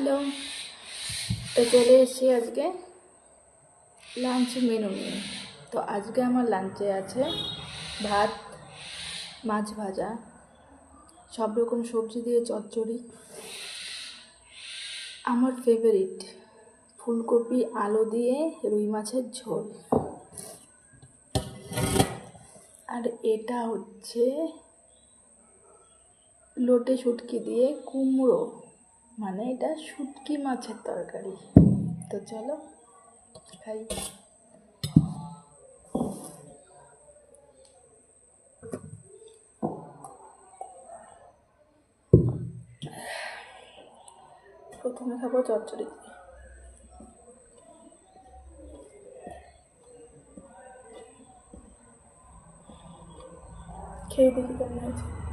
Hello, তো চলে এসেছি আজকে লাঞ্চ মেনু নিয়ে। তো আজকে আমার লাঞ্চে আছে ভাত, মাছ ভাজা, সব রকম সবজি দিয়ে চচ্চড়ি, আমার ফেভারিট ফুলকপি আলু দিয়ে রুই মাছের ঝোল, আর এটা হচ্ছে লোটে শুটকি দিয়ে কুমড়ো, মানে এটা শুটকি মাছের তরকারি। তো চলো খাই। প্রথমে খাবো চচ্চড়ি দিয়ে। খেয়ে দেখি কেমন হয়েছে।